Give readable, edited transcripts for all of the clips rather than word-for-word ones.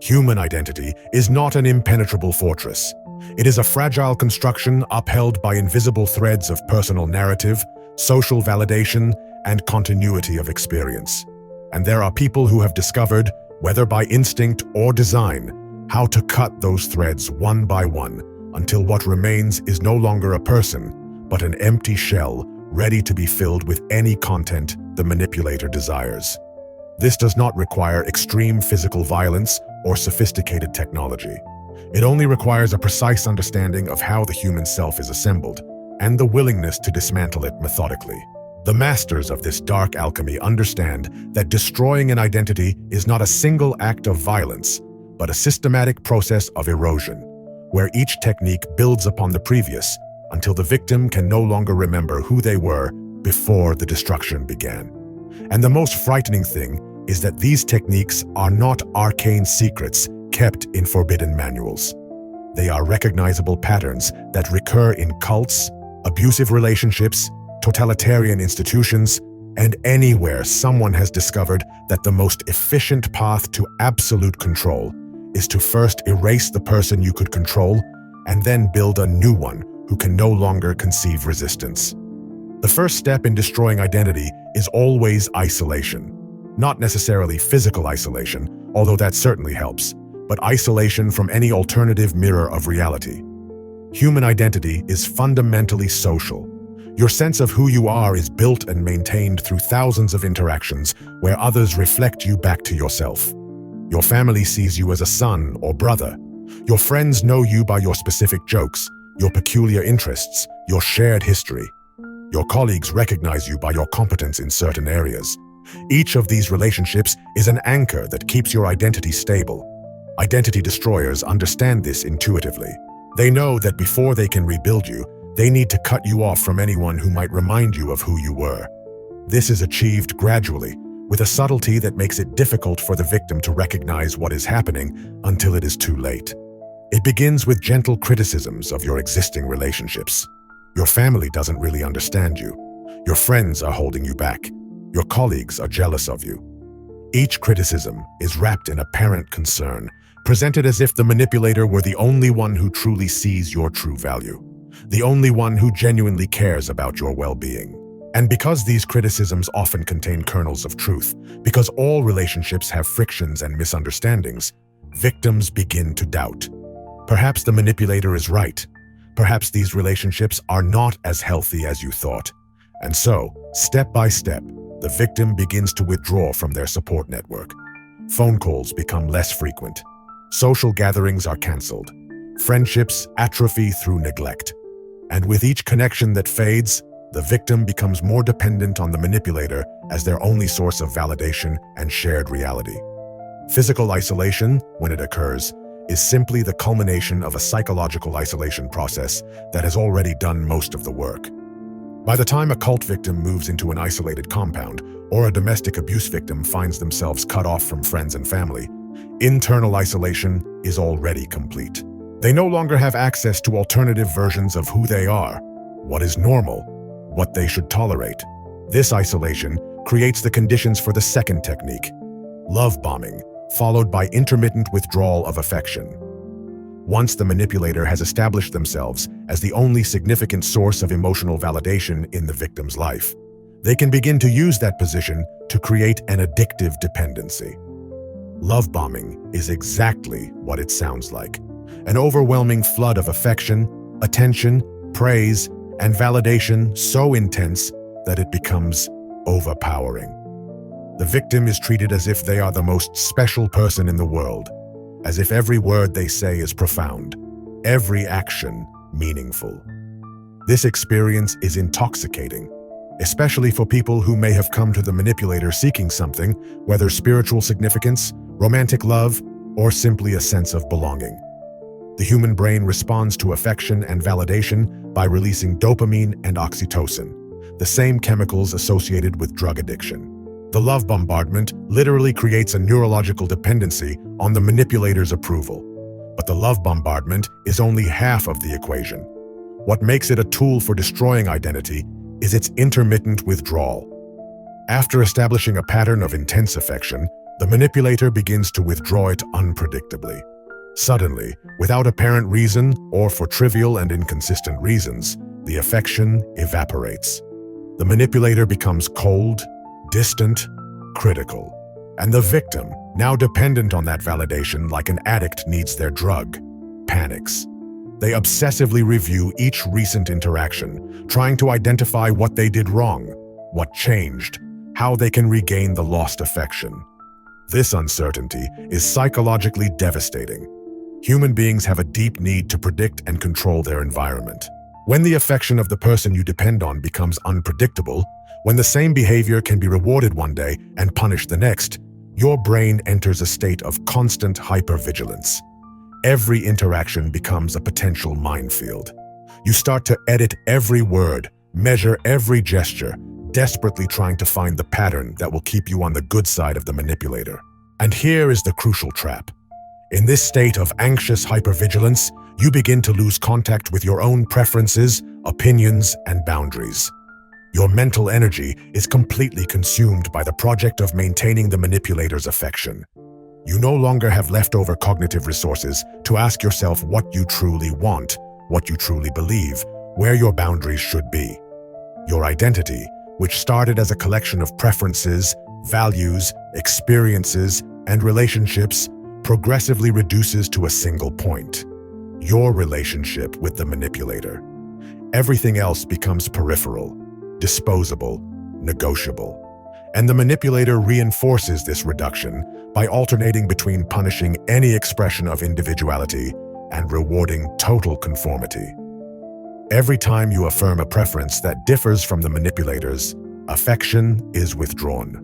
Human identity is not an impenetrable fortress. It is a fragile construction upheld by invisible threads of personal narrative, social validation, and continuity of experience. And there are people who have discovered, whether by instinct or design, how to cut those threads one by one until what remains is no longer a person, but an empty shell ready to be filled with any content the manipulator desires. This does not require extreme physical violence or sophisticated technology. It only requires a precise understanding of how the human self is assembled and the willingness to dismantle it methodically. The masters of this dark alchemy understand that destroying an identity is not a single act of violence, but a systematic process of erosion, where each technique builds upon the previous until the victim can no longer remember who they were before the destruction began. And the most frightening thing is that these techniques are not arcane secrets kept in forbidden manuals. They are recognizable patterns that recur in cults, abusive relationships, totalitarian institutions, and anywhere someone has discovered that the most efficient path to absolute control is to first erase the person you could control and then build a new one who can no longer conceive resistance. The first step in destroying identity is always isolation. Not necessarily physical isolation, although that certainly helps, but isolation from any alternative mirror of reality. Human identity is fundamentally social. Your sense of who you are is built and maintained through thousands of interactions where others reflect you back to yourself. Your family sees you as a son or brother. Your friends know you by your specific jokes, your peculiar interests, your shared history. Your colleagues recognize you by your competence in certain areas. Each of these relationships is an anchor that keeps your identity stable. Identity destroyers understand this intuitively. They know that before they can rebuild you, they need to cut you off from anyone who might remind you of who you were. This is achieved gradually, with a subtlety that makes it difficult for the victim to recognize what is happening until it is too late. It begins with gentle criticisms of your existing relationships. Your family doesn't really understand you. Your friends are holding you back. Your colleagues are jealous of you. Each criticism is wrapped in apparent concern, presented as if the manipulator were the only one who truly sees your true value, the only one who genuinely cares about your well-being. And because these criticisms often contain kernels of truth, because all relationships have frictions and misunderstandings, victims begin to doubt. Perhaps the manipulator is right. Perhaps these relationships are not as healthy as you thought. And so, step by step, the victim begins to withdraw from their support network. Phone calls become less frequent. Social gatherings are canceled. Friendships atrophy through neglect. And with each connection that fades, the victim becomes more dependent on the manipulator as their only source of validation and shared reality. Physical isolation, when it occurs, is simply the culmination of a psychological isolation process that has already done most of the work. By the time a cult victim moves into an isolated compound, or a domestic abuse victim finds themselves cut off from friends and family, internal isolation is already complete. They no longer have access to alternative versions of who they are, what is normal, what they should tolerate. This isolation creates the conditions for the second technique, love bombing, followed by intermittent withdrawal of affection. Once the manipulator has established themselves as the only significant source of emotional validation in the victim's life, they can begin to use that position to create an addictive dependency. Love bombing is exactly what it sounds like. An overwhelming flood of affection, attention, praise, and validation so intense that it becomes overpowering. The victim is treated as if they are the most special person in the world, as if every word they say is profound, every action meaningful. This experience is intoxicating, especially for people who may have come to the manipulator seeking something, whether spiritual significance, romantic love, or simply a sense of belonging. The human brain responds to affection and validation by releasing dopamine and oxytocin, the same chemicals associated with drug addiction. The love bombardment literally creates a neurological dependency on the manipulator's approval. But the love bombardment is only half of the equation. What makes it a tool for destroying identity is its intermittent withdrawal. After establishing a pattern of intense affection, the The manipulator begins to withdraw it unpredictably. Suddenly, without apparent reason or for trivial and inconsistent reasons, the affection evaporates. The manipulator becomes cold, distant, critical. And the victim, now dependent on that validation like an addict needs their drug, panics. They obsessively review each recent interaction, trying to identify what they did wrong, what changed, how they can regain the lost affection. This uncertainty is psychologically devastating. Human beings have a deep need to predict and control their environment. When the affection of the person you depend on becomes unpredictable, when the same behavior can be rewarded one day and punished the next, your brain enters a state of constant hypervigilance. Every interaction becomes a potential minefield. You start to edit every word, measure every gesture, desperately trying to find the pattern that will keep you on the good side of the manipulator. And here is the crucial trap. In this state of anxious hypervigilance, you begin to lose contact with your own preferences, opinions, and boundaries. Your mental energy is completely consumed by the project of maintaining the manipulator's affection. You no longer have leftover cognitive resources to ask yourself what you truly want, what you truly believe, where your boundaries should be. Your identity, which started as a collection of preferences, values, experiences, and relationships, progressively reduces to a single point: your relationship with the manipulator. Everything else becomes peripheral, disposable, negotiable. And the manipulator reinforces this reduction by alternating between punishing any expression of individuality and rewarding total conformity. Every time you affirm a preference that differs from the manipulator's, affection is withdrawn.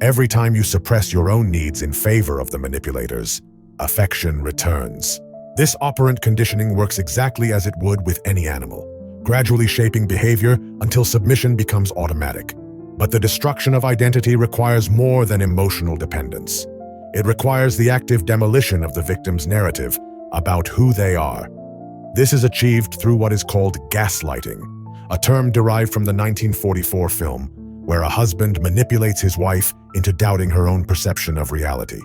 Every time you suppress your own needs in favor of the manipulator's, affection returns. This operant conditioning works exactly as it would with any animal, gradually shaping behavior until submission becomes automatic. But the destruction of identity requires more than emotional dependence. It requires the active demolition of the victim's narrative about who they are. This is achieved through what is called gaslighting, a term derived from the 1944 film, where a husband manipulates his wife into doubting her own perception of reality.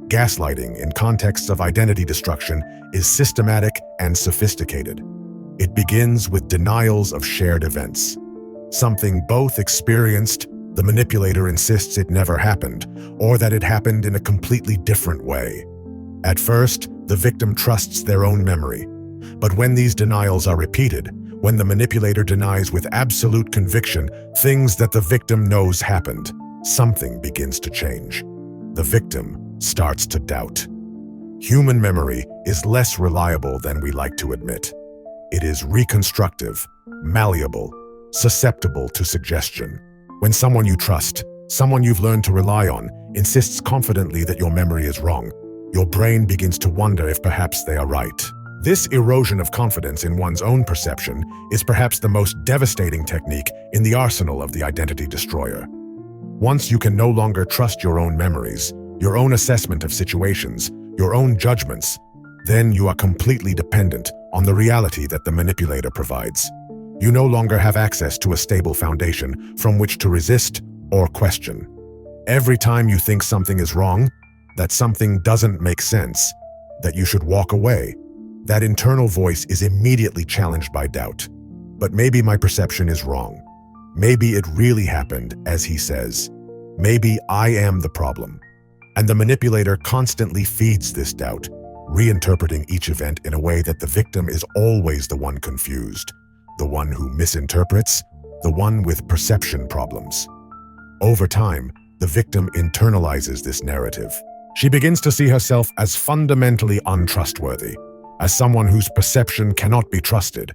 Gaslighting, in contexts of identity destruction, is systematic and sophisticated. It begins with denials of shared events. Something both experienced, the manipulator insists it never happened, or that it happened in a completely different way. At first, the victim trusts their own memory. But when these denials are repeated, when the manipulator denies with absolute conviction things that the victim knows happened, something begins to change. The victim starts to doubt. Human memory is less reliable than we like to admit. It is reconstructive, malleable, susceptible to suggestion. When someone you trust, someone you've learned to rely on, insists confidently that your memory is wrong, your brain begins to wonder if perhaps they are right. This erosion of confidence in one's own perception is perhaps the most devastating technique in the arsenal of the identity destroyer. Once you can no longer trust your own memories, your own assessment of situations, your own judgments, then you are completely dependent on the reality that the manipulator provides. You no longer have access to a stable foundation from which to resist or question. Every time you think something is wrong, that something doesn't make sense, that you should walk away, that internal voice is immediately challenged by doubt. But maybe my perception is wrong. Maybe it really happened as he says. Maybe I am the problem. And the manipulator constantly feeds this doubt, reinterpreting each event in a way that the victim is always the one confused, the one who misinterprets, the one with perception problems. Over time, the victim internalizes this narrative. She begins to see herself as fundamentally untrustworthy, as someone whose perception cannot be trusted,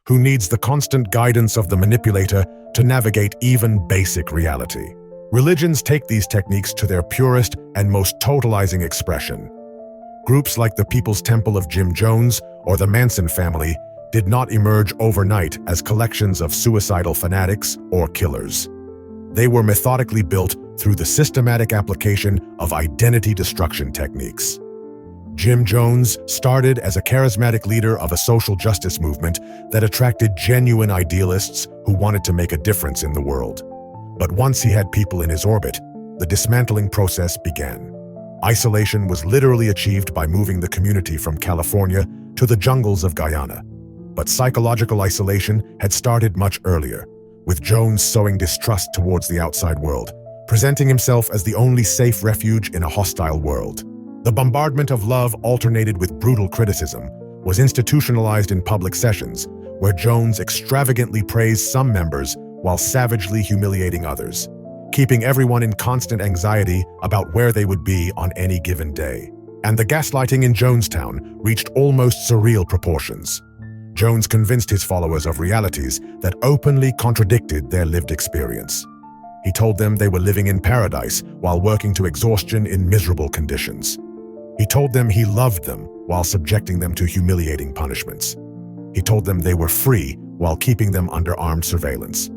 who needs the constant guidance of the manipulator to navigate even basic reality. Religions take these techniques to their purest and most totalizing expression. Groups like the People's Temple of Jim Jones or the Manson family did not emerge overnight as collections of suicidal fanatics or killers. They were methodically built through the systematic application of identity destruction techniques. Jim Jones started as a charismatic leader of a social justice movement that attracted genuine idealists who wanted to make a difference in the world. But once he had people in his orbit, the dismantling process began. Isolation was literally achieved by moving the community from California to the jungles of Guyana. But psychological isolation had started much earlier, with Jones sowing distrust towards the outside world, presenting himself as the only safe refuge in a hostile world. The bombardment of love alternated with brutal criticism was institutionalized in public sessions, where Jones extravagantly praised some members while savagely humiliating others, keeping everyone in constant anxiety about where they would be on any given day. And the gaslighting in Jonestown reached almost surreal proportions. Jones convinced his followers of realities that openly contradicted their lived experience. He told them they were living in paradise while working to exhaustion in miserable conditions. He told them he loved them while subjecting them to humiliating punishments. He told them they were free while keeping them under armed surveillance.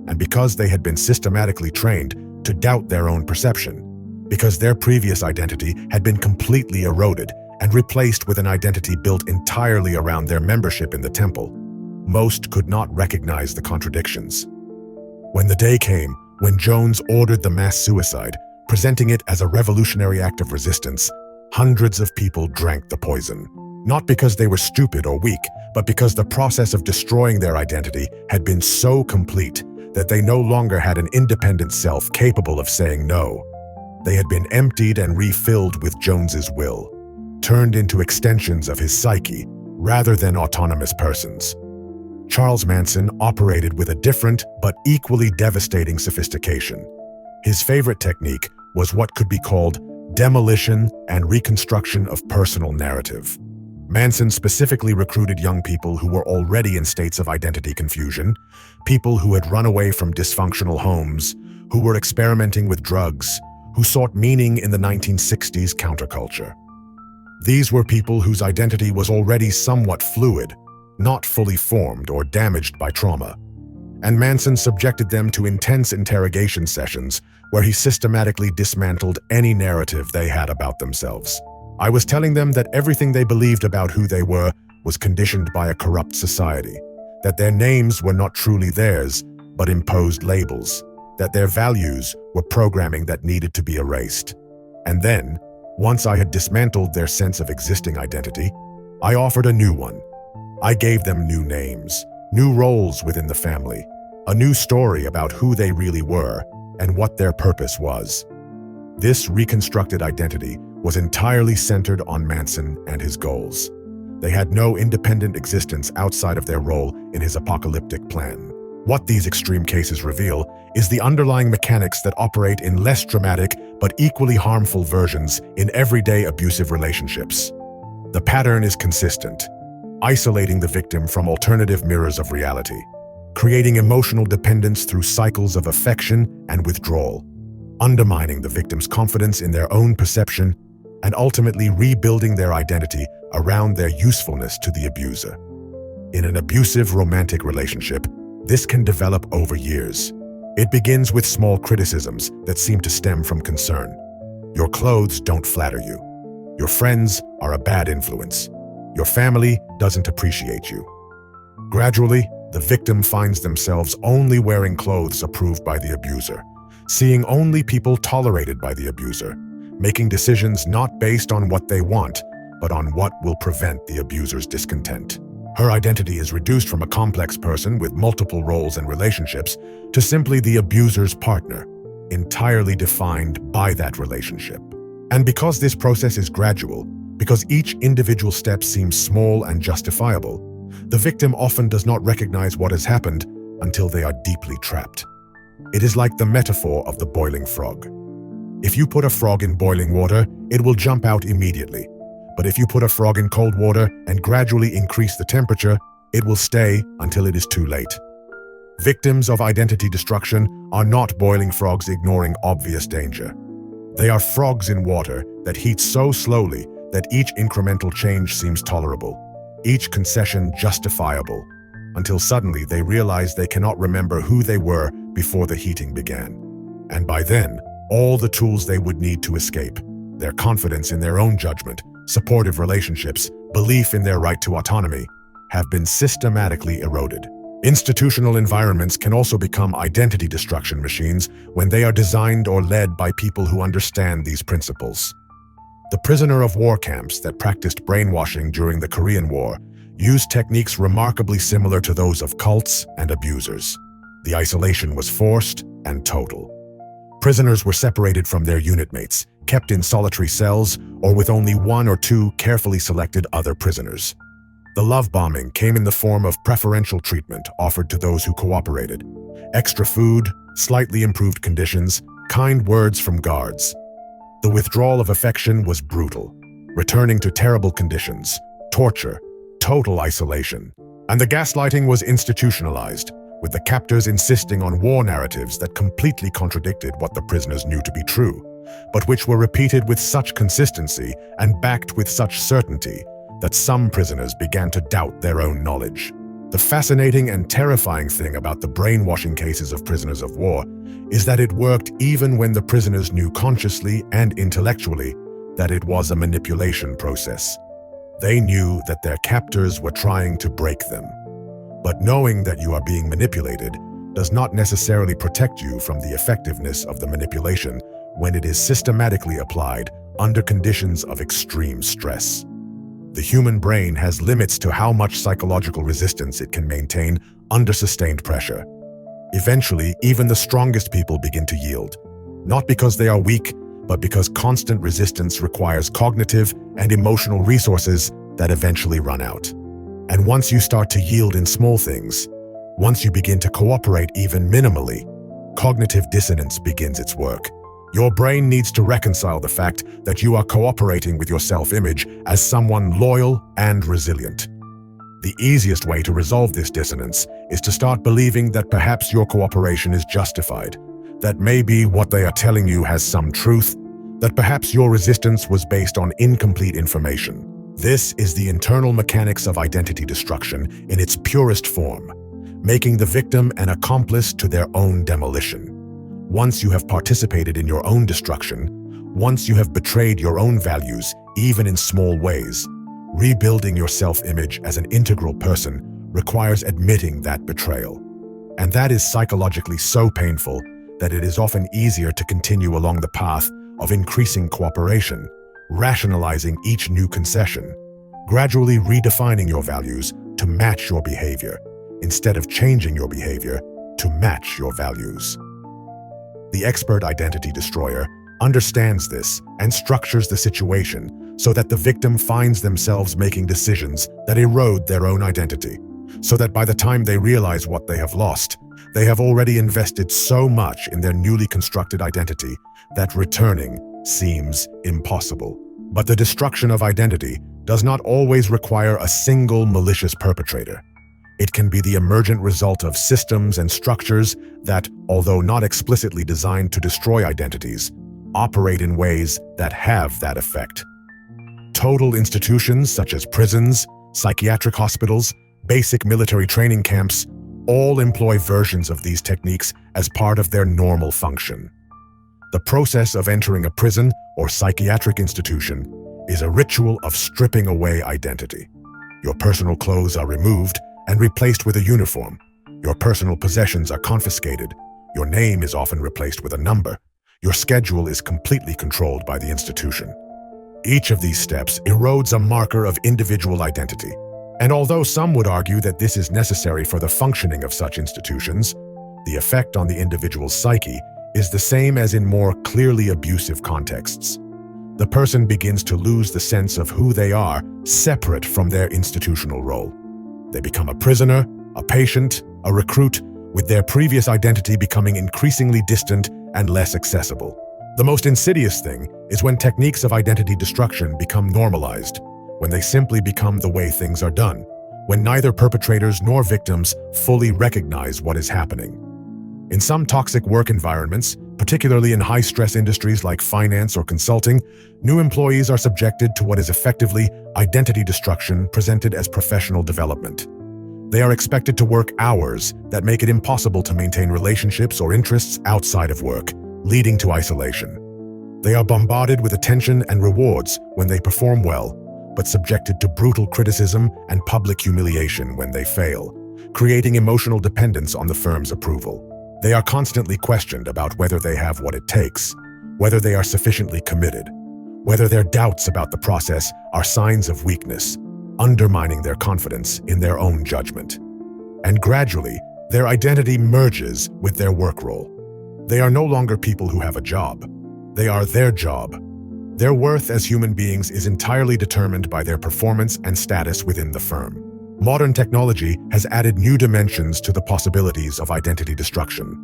And because they had been systematically trained to doubt their own perception, because their previous identity had been completely eroded and replaced with an identity built entirely around their membership in the temple, most could not recognize the contradictions. When the day came when Jones ordered the mass suicide, presenting it as a revolutionary act of resistance, hundreds of people drank the poison. Not because they were stupid or weak, but because the process of destroying their identity had been so complete that they no longer had an independent self capable of saying no. They had been emptied and refilled with Jones's will, turned into extensions of his psyche rather than autonomous persons. Charles Manson operated with a different but equally devastating sophistication. His favorite technique was what could be called demolition and reconstruction of personal narrative. Manson specifically recruited young people who were already in states of identity confusion, people who had run away from dysfunctional homes, who were experimenting with drugs, who sought meaning in the 1960s counterculture. These were people whose identity was already somewhat fluid, not fully formed or damaged by trauma. And Manson subjected them to intense interrogation sessions where he systematically dismantled any narrative they had about themselves. I was telling them that everything they believed about who they were was conditioned by a corrupt society, that their names were not truly theirs, but imposed labels, that their values were programming that needed to be erased. And then, once I had dismantled their sense of existing identity, I offered a new one. I gave them new names, new roles within the family, a new story about who they really were and what their purpose was. This reconstructed identity was entirely centered on Manson and his goals. They had no independent existence outside of their role in his apocalyptic plan. What these extreme cases reveal is the underlying mechanics that operate in less dramatic but equally harmful versions in everyday abusive relationships. The pattern is consistent, isolating the victim from alternative mirrors of reality, creating emotional dependence through cycles of affection and withdrawal, undermining the victim's confidence in their own perception, and ultimately rebuilding their identity around their usefulness to the abuser. In an abusive romantic relationship, this can develop over years. It begins with small criticisms that seem to stem from concern. Your clothes don't flatter you. Your friends are a bad influence. Your family doesn't appreciate you. Gradually, the victim finds themselves only wearing clothes approved by the abuser, seeing only people tolerated by the abuser, making decisions not based on what they want, but on what will prevent the abuser's discontent. Her identity is reduced from a complex person with multiple roles and relationships to simply the abuser's partner, entirely defined by that relationship. And because this process is gradual, because each individual step seems small and justifiable, the victim often does not recognize what has happened until they are deeply trapped. It is like the metaphor of the boiling frog. If you put a frog in boiling water, it will jump out immediately. But if you put a frog in cold water and gradually increase the temperature, it will stay until it is too late. Victims of identity destruction are not boiling frogs ignoring obvious danger. They are frogs in water that heat so slowly that each incremental change seems tolerable, each concession justifiable, until suddenly they realize they cannot remember who they were before the heating began. And by then, all the tools they would need to escape, their confidence in their own judgment, supportive relationships, belief in their right to autonomy, have been systematically eroded. Institutional environments can also become identity destruction machines when they are designed or led by people who understand these principles. The prisoner of war camps that practiced brainwashing during the Korean War used techniques remarkably similar to those of cults and abusers. The isolation was forced and total. Prisoners were separated from their unit mates, kept in solitary cells, or with only one or two carefully selected other prisoners. The love bombing came in the form of preferential treatment offered to those who cooperated. Extra food, slightly improved conditions, kind words from guards. The withdrawal of affection was brutal, returning to terrible conditions, torture, total isolation. And the gaslighting was institutionalized, with the captors insisting on war narratives that completely contradicted what the prisoners knew to be true, but which were repeated with such consistency and backed with such certainty that some prisoners began to doubt their own knowledge. The fascinating and terrifying thing about the brainwashing cases of prisoners of war is that it worked even when the prisoners knew consciously and intellectually that it was a manipulation process. They knew that their captors were trying to break them. But knowing that you are being manipulated does not necessarily protect you from the effectiveness of the manipulation when it is systematically applied under conditions of extreme stress. The human brain has limits to how much psychological resistance it can maintain under sustained pressure. Eventually, even the strongest people begin to yield, not because they are weak, but because constant resistance requires cognitive and emotional resources that eventually run out. And once you start to yield in small things, once you begin to cooperate even minimally, cognitive dissonance begins its work. Your brain needs to reconcile the fact that you are cooperating with your self-image as someone loyal and resilient. The easiest way to resolve this dissonance is to start believing that perhaps your cooperation is justified, that maybe what they are telling you has some truth, that perhaps your resistance was based on incomplete information. This is the internal mechanics of identity destruction in its purest form, making the victim an accomplice to their own demolition. Once you have participated in your own destruction, once you have betrayed your own values, even in small ways, rebuilding your self-image as an integral person requires admitting that betrayal. And that is psychologically so painful that it is often easier to continue along the path of increasing cooperation, rationalizing each new concession, gradually redefining your values to match your behavior, instead of changing your behavior to match your values. The expert identity destroyer understands this and structures the situation so that the victim finds themselves making decisions that erode their own identity, so that by the time they realize what they have lost, they have already invested so much in their newly constructed identity that returning seems impossible. But the destruction of identity does not always require a single malicious perpetrator. It can be the emergent result of systems and structures that, although not explicitly designed to destroy identities, operate in ways that have that effect. Total institutions such as prisons, psychiatric hospitals, basic military training camps, all employ versions of these techniques as part of their normal function. The process of entering a prison or psychiatric institution is a ritual of stripping away identity. Your personal clothes are removed and replaced with a uniform. Your personal possessions are confiscated. Your name is often replaced with a number. Your schedule is completely controlled by the institution. Each of these steps erodes a marker of individual identity. And although some would argue that this is necessary for the functioning of such institutions, the effect on the individual's psyche is the same as in more clearly abusive contexts. The person begins to lose the sense of who they are separate from their institutional role. They become a prisoner, a patient, a recruit, with their previous identity becoming increasingly distant and less accessible. The most insidious thing is when techniques of identity destruction become normalized, when they simply become the way things are done, when neither perpetrators nor victims fully recognize what is happening. In some toxic work environments, particularly in high-stress industries like finance or consulting, new employees are subjected to what is effectively identity destruction presented as professional development. They are expected to work hours that make it impossible to maintain relationships or interests outside of work, leading to isolation. They are bombarded with attention and rewards when they perform well, but subjected to brutal criticism and public humiliation when they fail, creating emotional dependence on the firm's approval. They are constantly questioned about whether they have what it takes, whether they are sufficiently committed, whether their doubts about the process are signs of weakness, undermining their confidence in their own judgment. And gradually, their identity merges with their work role. They are no longer people who have a job. They are their job. Their worth as human beings is entirely determined by their performance and status within the firm. Modern technology has added new dimensions to the possibilities of identity destruction.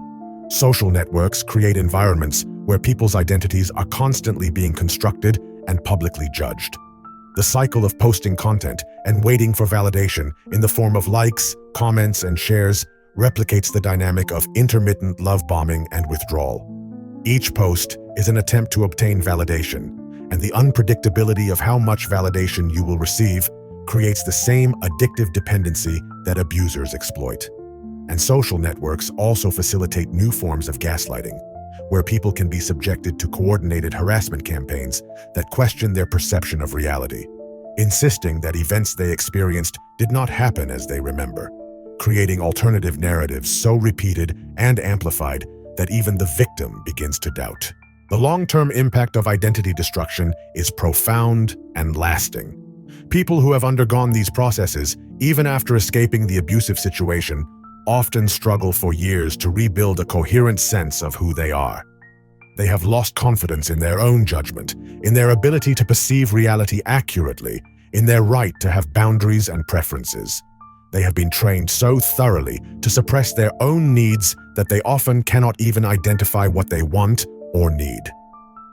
Social networks create environments where people's identities are constantly being constructed and publicly judged. The cycle of posting content and waiting for validation in the form of likes, comments, and shares replicates the dynamic of intermittent love bombing and withdrawal. Each post is an attempt to obtain validation, and the unpredictability of how much validation you will receive creates the same addictive dependency that abusers exploit. And social networks also facilitate new forms of gaslighting, where people can be subjected to coordinated harassment campaigns that question their perception of reality, insisting that events they experienced did not happen as they remember, creating alternative narratives so repeated and amplified that even the victim begins to doubt. The long-term impact of identity destruction is profound and lasting. People who have undergone these processes, even after escaping the abusive situation, often struggle for years to rebuild a coherent sense of who they are. They have lost confidence in their own judgment, in their ability to perceive reality accurately, in their right to have boundaries and preferences. They have been trained so thoroughly to suppress their own needs that they often cannot even identify what they want or need.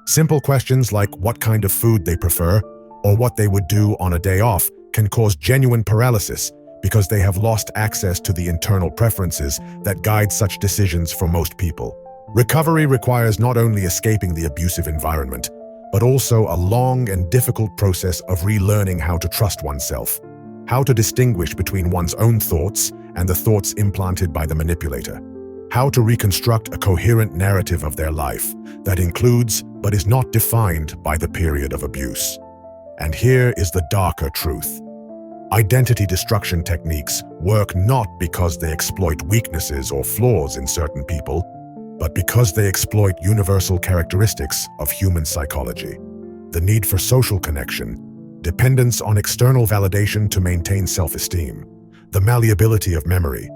Simple questions like what kind of food they prefer or what they would do on a day off can cause genuine paralysis because they have lost access to the internal preferences that guide such decisions for most people. Recovery requires not only escaping the abusive environment, but also a long and difficult process of relearning how to trust oneself, how to distinguish between one's own thoughts and the thoughts implanted by the manipulator, how to reconstruct a coherent narrative of their life that includes but is not defined by the period of abuse. And here is the darker truth. Identity destruction techniques work not because they exploit weaknesses or flaws in certain people, but because they exploit universal characteristics of human psychology. The need for social connection, dependence on external validation to maintain self-esteem, the malleability of memory,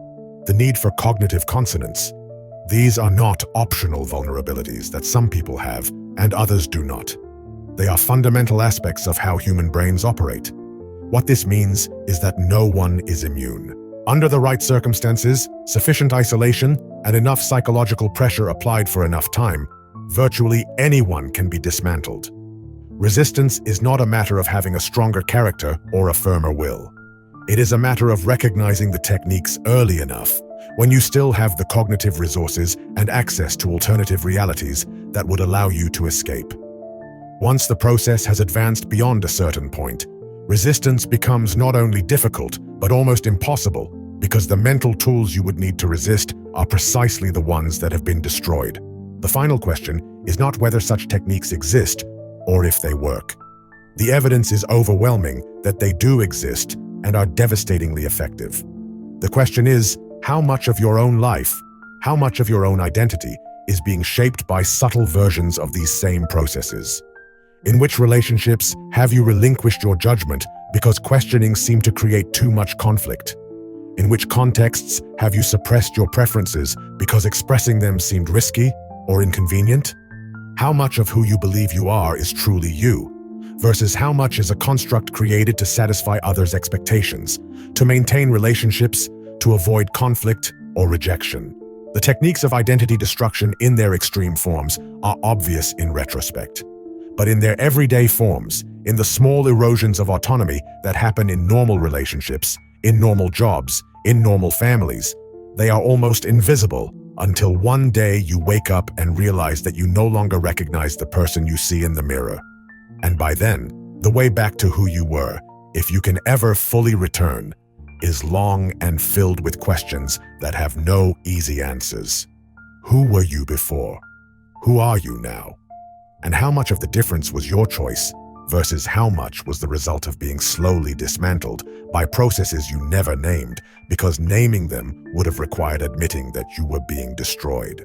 the need for cognitive consonance. These are not optional vulnerabilities that some people have and others do not. They are fundamental aspects of how human brains operate. What this means is that no one is immune. Under the right circumstances, sufficient isolation, and enough psychological pressure applied for enough time, virtually anyone can be dismantled. Resistance is not a matter of having a stronger character or a firmer will. It is a matter of recognizing the techniques early enough, when you still have the cognitive resources and access to alternative realities that would allow you to escape. Once the process has advanced beyond a certain point, resistance becomes not only difficult, but almost impossible, because the mental tools you would need to resist are precisely the ones that have been destroyed. The final question is not whether such techniques exist or if they work. The evidence is overwhelming that they do exist and are devastatingly effective. The question is, how much of your own life, how much of your own identity is being shaped by subtle versions of these same processes? In which relationships have you relinquished your judgment because questioning seemed to create too much conflict? In which contexts have you suppressed your preferences because expressing them seemed risky or inconvenient? How much of who you believe you are is truly you, versus how much is a construct created to satisfy others' expectations, to maintain relationships, to avoid conflict or rejection? The techniques of identity destruction in their extreme forms are obvious in retrospect. But in their everyday forms, in the small erosions of autonomy that happen in normal relationships, in normal jobs, in normal families, they are almost invisible until one day you wake up and realize that you no longer recognize the person you see in the mirror. And by then, the way back to who you were, if you can ever fully return, is long and filled with questions that have no easy answers. Who were you before? Who are you now? And how much of the difference was your choice versus how much was the result of being slowly dismantled by processes you never named, because naming them would have required admitting that you were being destroyed.